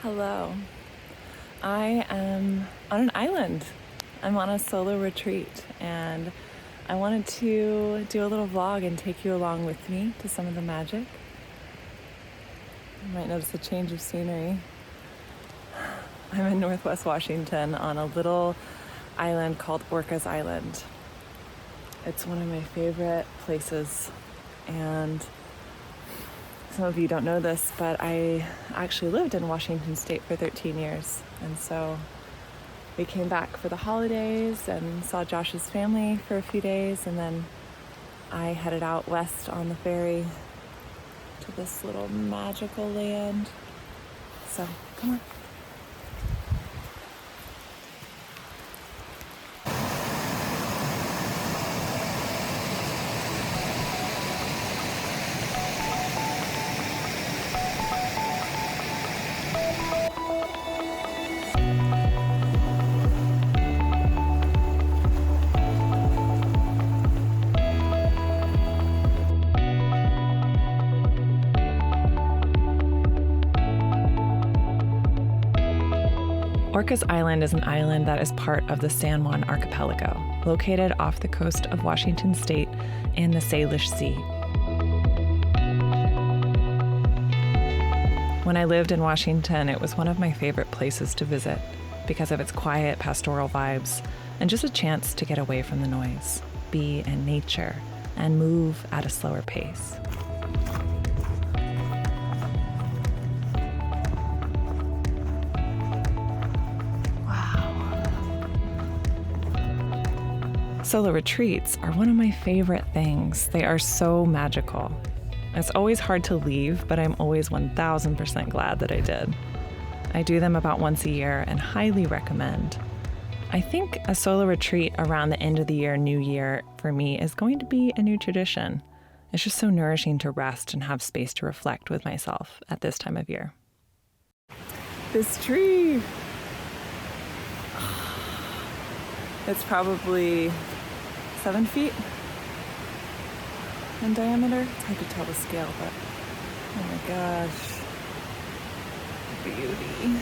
Hello. I am on an island. I'm on a solo retreat, and I wanted to do a little vlog and take you along with me to some of the magic. You might notice a change of scenery. I'm in Northwest Washington on a little island called Orcas Island. It's one of my favorite places, and some of you don't know this, but I actually lived in Washington State for 13 years. And so we came back for the holidays and saw Josh's family for a few days. And then I headed out west on the ferry to this little magical land. So come on. Orcas Island is an island that is part of the San Juan Archipelago, located off the coast of Washington State in the Salish Sea. When I lived in Washington, it was one of my favorite places to visit because of its quiet pastoral vibes and just a chance to get away from the noise, be in nature, and move at a slower pace. Solo retreats are one of my favorite things. They are so magical. It's always hard to leave, but I'm always 1000% glad that I did. I do them about once a year and highly recommend. I think a solo retreat around the end of the year, New Year, for me is going to be a new tradition. It's just so nourishing to rest and have space to reflect with myself at this time of year. This tree! It's probably 7 feet in diameter. It's hard to tell the scale, but oh my gosh, beauty.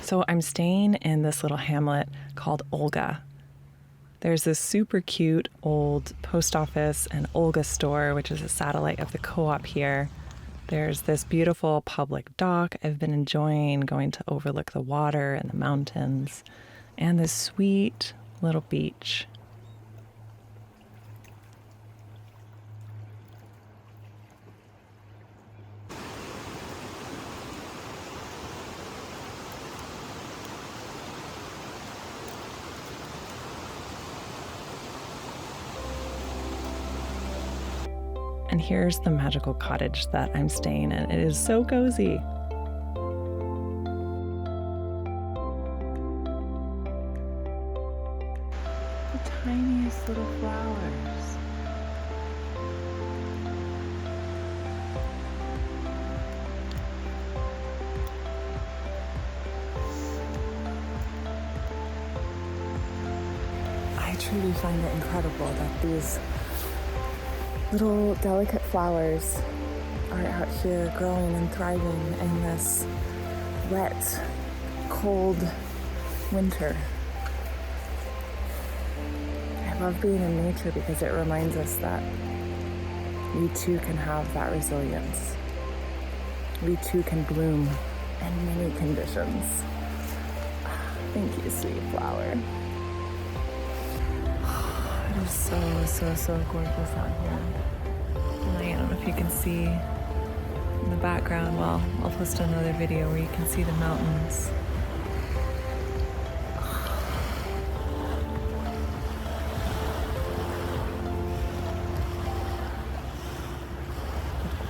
So I'm staying in this little hamlet called Olga. There's this super cute old post office and Olga store, which is a satellite of the co-op here. There's this beautiful public dock I've been enjoying, going to overlook the water and the mountains, and this sweet little beach. And here's the magical cottage that I'm staying in. It is so cozy. The tiniest little flowers. I truly find it incredible that these little delicate flowers are out here growing and thriving in this wet, cold winter. I love being in nature because it reminds us that we too can have that resilience. We too can bloom in many conditions. Thank you, sweet flower. It is so gorgeous out here. And I don't know if you can see in the background. Well, I'll post another video where you can see the mountains.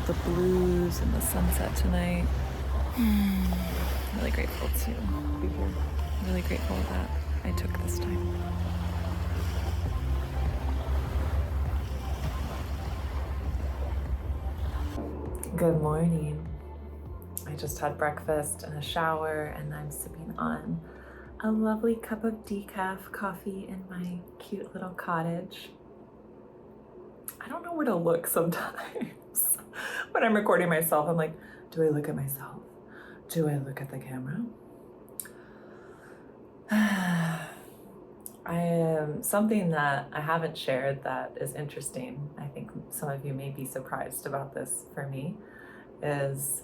The blues and the sunset tonight. Really grateful to be here. Really grateful that I took this time. Good morning. I just had breakfast and a shower, and I'm sipping on a lovely cup of decaf coffee in my cute little cottage. I don't know where to look sometimes. When I'm recording myself, I'm like, do I look at myself? Do I look at the camera? Something that I haven't shared that is interesting, I think some of you may be surprised about this for me, is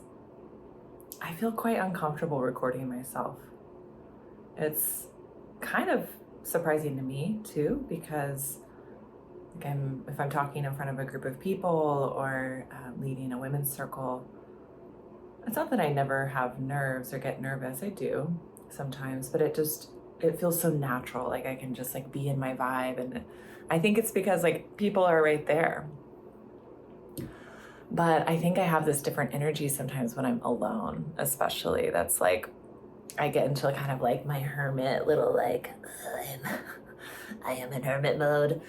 I feel quite uncomfortable recording myself. It's kind of surprising to me too, because if I'm talking in front of a group of people or leading a women's circle, it's not that I never have nerves or get nervous. I do sometimes, but it feels so natural. Like I can just like be in my vibe. And I think it's because like people are right there. But I think I have this different energy sometimes when I'm alone, especially. That's like, I get into kind of like my hermit little like, I am in hermit mode.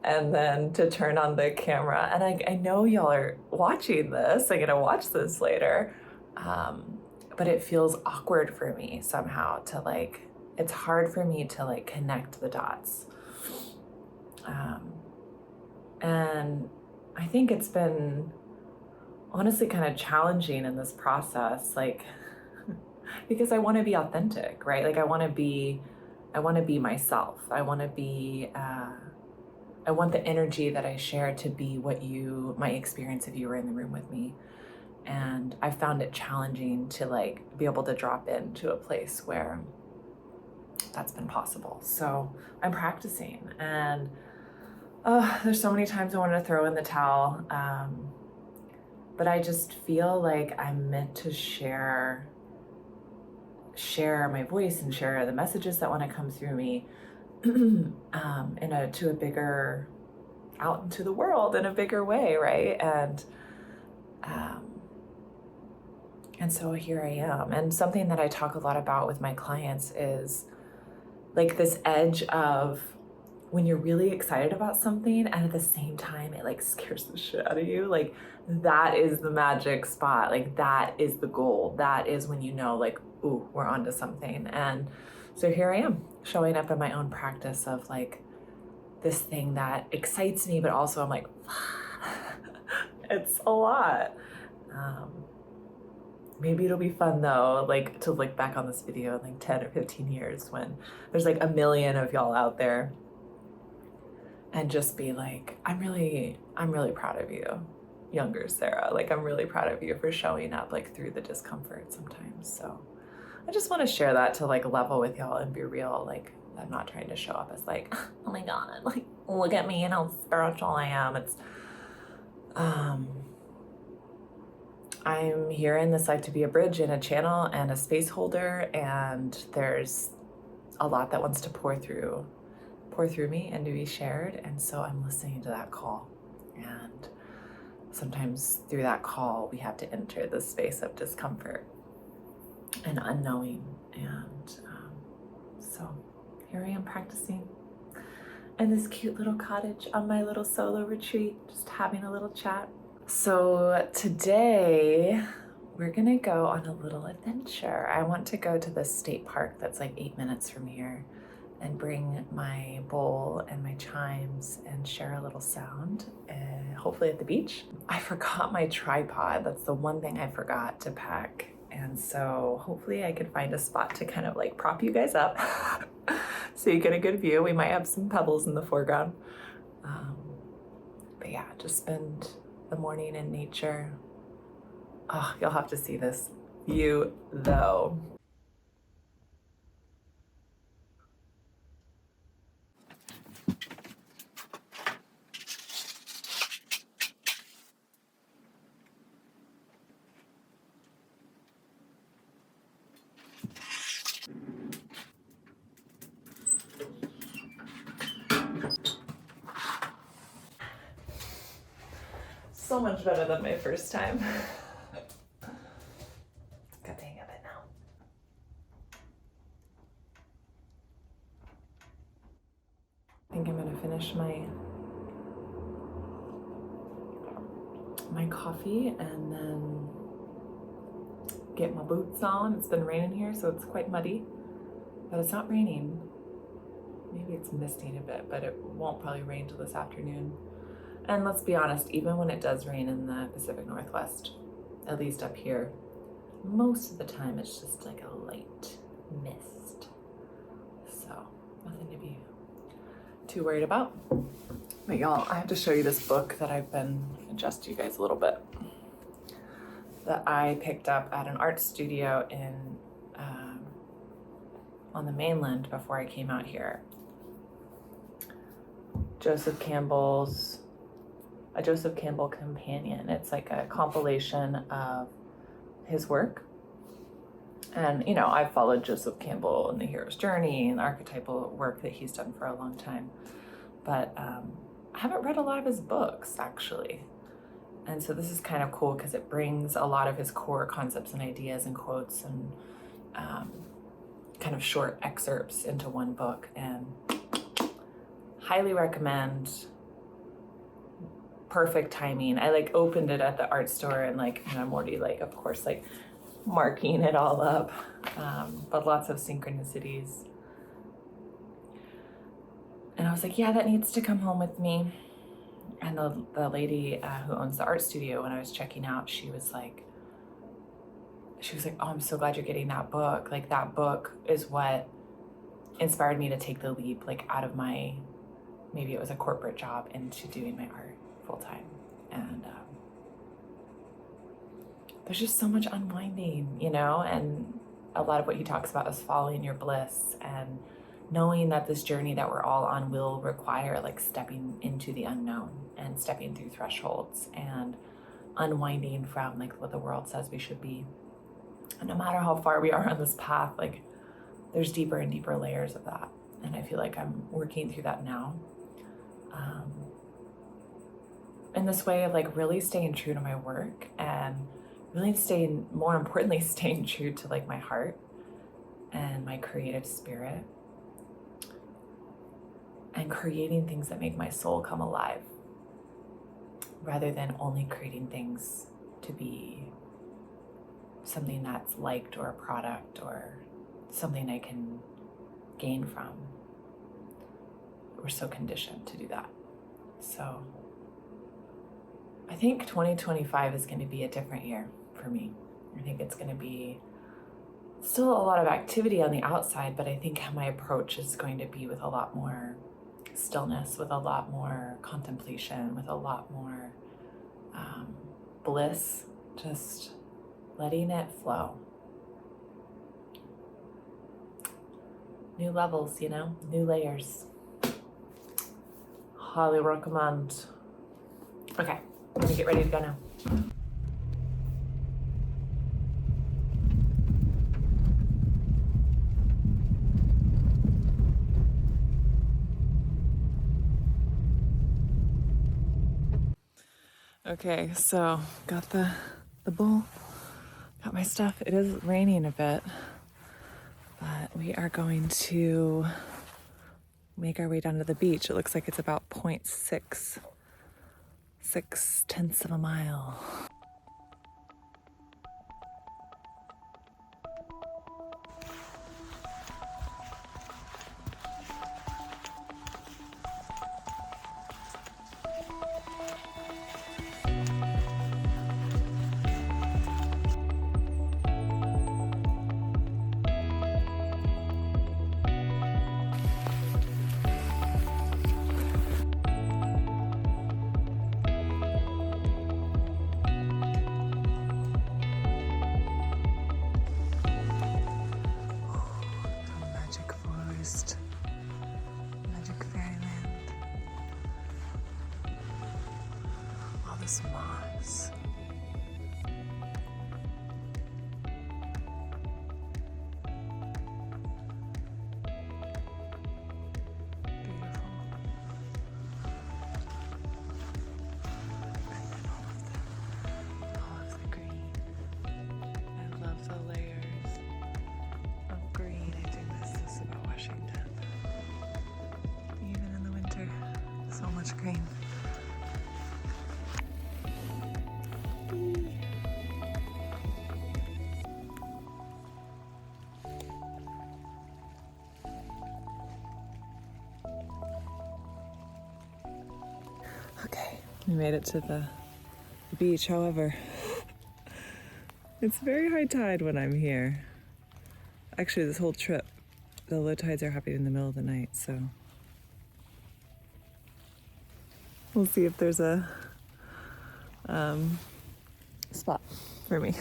And then to turn on the camera, and I know y'all are watching this, I'm gonna watch this later, but it feels awkward for me somehow to like, it's hard for me to like connect the dots. And I think it's been honestly kind of challenging in this process, like, because I want to be authentic, right? Like I want to be myself. I want the energy that I share to be my experience if you were in the room with me. And I found it challenging to like be able to drop into a place where that's been possible. So I'm practicing, and there's so many times I want to throw in the towel. But I just feel like I'm meant to share my voice and share the messages that want to come through me out into the world in a bigger way, right? And so here I am. And something that I talk a lot about with my clients is like this edge of when you're really excited about something and at the same time it like scares the shit out of you. Like that is the magic spot. Like that is the goal. That is when you know like, ooh, we're onto something. And so here I am showing up in my own practice of like this thing that excites me, but also I'm like, it's a lot. Maybe it'll be fun though, like to look back on this video in like 10 or 15 years when there's like a million of y'all out there and just be like, I'm really proud of you, younger Sarah. Like I'm really proud of you for showing up like through the discomfort sometimes. So I just want to share that to like level with y'all and be real. Like I'm not trying to show up as like, oh my God, like look at me and how spiritual I am. It's, I'm here in this life to be a bridge and a channel and a space holder, and there's a lot that wants to pour through me and to be shared. And so I'm listening to that call. And sometimes through that call, we have to enter the space of discomfort and unknowing. And so here I am practicing in this cute little cottage on my little solo retreat, just having a little chat. So today we're gonna go on a little adventure. I want to go to the state park that's like 8 minutes from here and bring my bowl and my chimes and share a little sound, hopefully at the beach. I forgot my tripod. That's the one thing I forgot to pack. And so hopefully I can find a spot to kind of like prop you guys up so you get a good view. We might have some pebbles in the foreground. But yeah, just spend the morning in nature. Oh, you'll have to see this view though. So much better than my first time. Got the hang of it now. I think I'm gonna finish my coffee and then get my boots on. It's been raining here, so it's quite muddy, but it's not raining. Maybe it's misting a bit, but it won't probably rain till this afternoon. And let's be honest, even when it does rain in the Pacific Northwest, at least up here, most of the time it's just like a light mist. So nothing to be too worried about. But y'all, I have to show you this book that I've been, adjust you guys a little bit, that I picked up at an art studio in on the mainland before I came out here. Joseph Campbell Companion. It's like a compilation of his work. And, you know, I've followed Joseph Campbell and the hero's journey and the archetypal work that he's done for a long time. But I haven't read a lot of his books, actually. And so this is kind of cool because it brings a lot of his core concepts and ideas and quotes and kind of short excerpts into one book. And highly recommend. Perfect timing. I like opened it at the art store and like, and I'm already like, of course, like marking it all up, but lots of synchronicities. And I was like, yeah, that needs to come home with me. And the lady who owns the art studio, when I was checking out, she was like, oh, I'm so glad you're getting that book. Like that book is what inspired me to take the leap, like out of my, maybe it was a corporate job, into doing my art full time. And there's just so much unwinding, you know, and a lot of what he talks about is following your bliss and knowing that this journey that we're all on will require like stepping into the unknown and stepping through thresholds and unwinding from like what the world says we should be. And no matter how far we are on this path, like there's deeper and deeper layers of that. And I feel like I'm working through that now. In this way of like really staying true to my work and really more importantly, staying true to like my heart and my creative spirit and creating things that make my soul come alive rather than only creating things to be something that's liked or a product or something I can gain from. We're so conditioned to do that. So I think 2025 is going to be a different year for me. I think it's going to be still a lot of activity on the outside, but I think my approach is going to be with a lot more stillness, with a lot more contemplation, with a lot more bliss, just letting it flow. New levels, you know, new layers. Highly recommend. Okay. I'm gonna get ready to go now. Okay, so got the bowl, got my stuff. It is raining a bit, but we are going to make our way down to the beach. It looks like it's about 0.6 of a mile. Magic fairyland. All this moss. Beautiful. And then all of the green. I love the layers of green. I do miss this about Washington. Even in the winter, so much green. Okay, We made it to the beach, however, it's very high tide when I'm here. Actually, this whole trip, the low tides are happening in the middle of the night, so we'll see if there's a spot for me.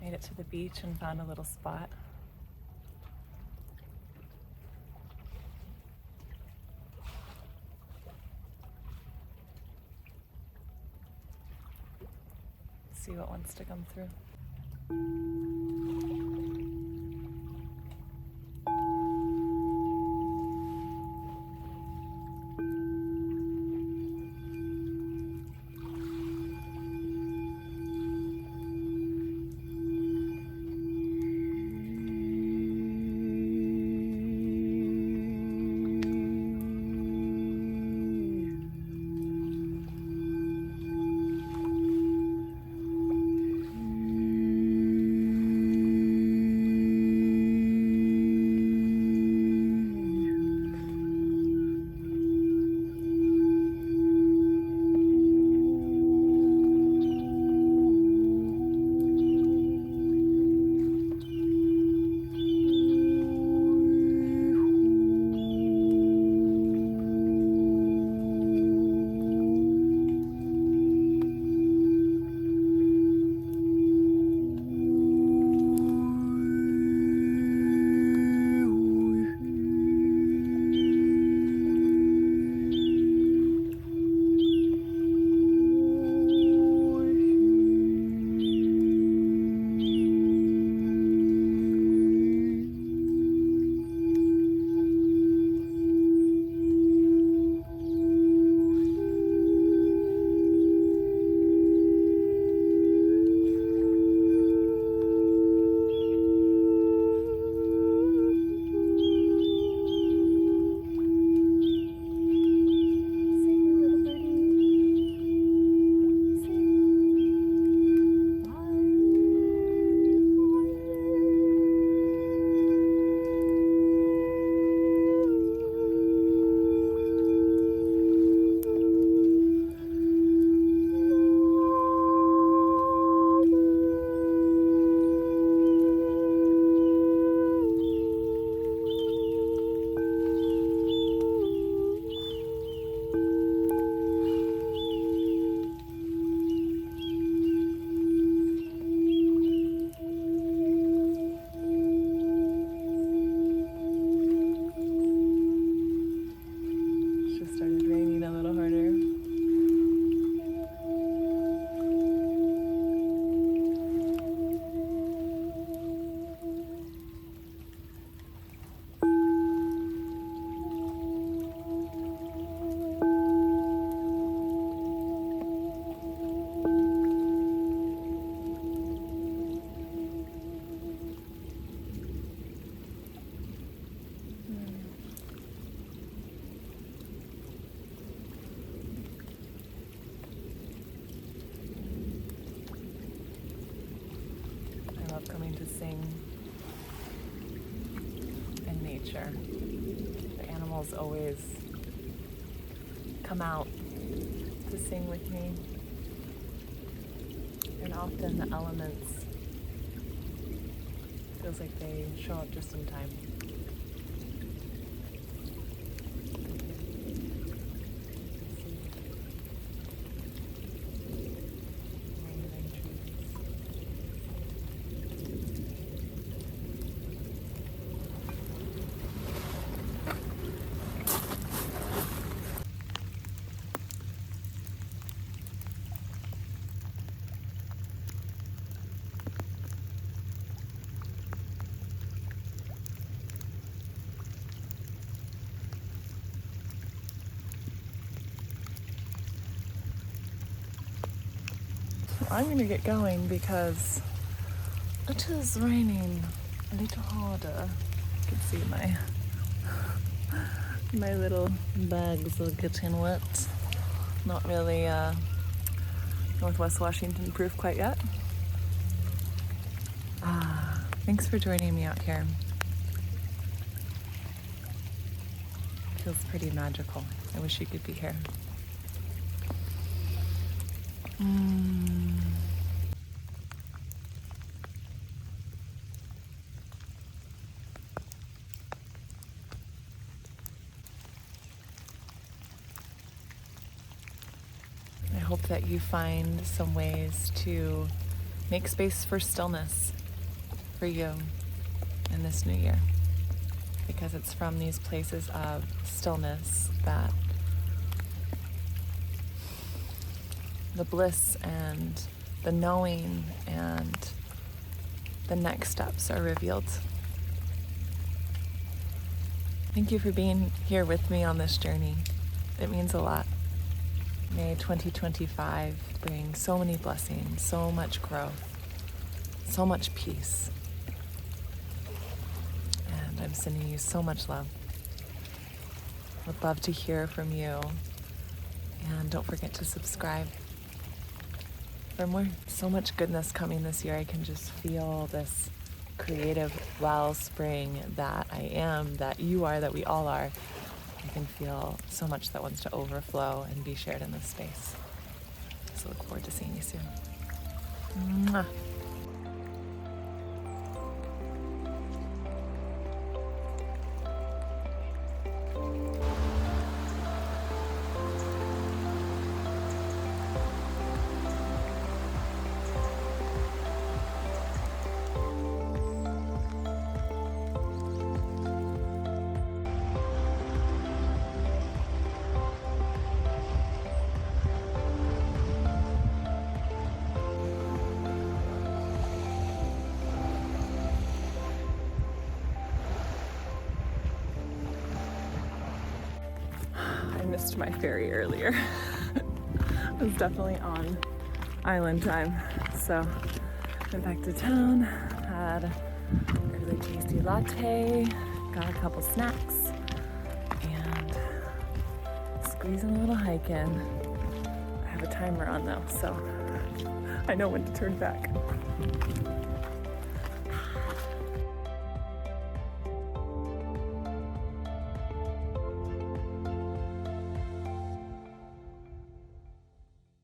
Made it to the beach and found a little spot. See what wants to come through. Coming to sing in nature. The animals always come out to sing with me, and often the elements feels like they show up just in time. I'm gonna get going because it is raining a little harder. You can see my My little bags are getting wet. Not really Northwest Washington proof quite yet. Thanks for joining me out here. Feels pretty magical. I wish you could be here. I hope that you find some ways to make space for stillness for you in this new year, because it's from these places of stillness that the bliss and the knowing and the next steps are revealed. Thank you for being here with me on this journey. It means a lot. May 2025 bring so many blessings, so much growth, so much peace. And I'm sending you so much love. Would love to hear from you. And don't forget to subscribe for more. So much goodness coming this year. I can just feel this creative wellspring that I am, that you are, that we all are. I can feel so much that wants to overflow and be shared in this space. So look forward to seeing you soon. Mwah. I missed my ferry earlier. It was definitely on island time. So went back to town, had a really tasty latte, got a couple snacks, and squeezing a little hike in. I have a timer on though, so I know when to turn back.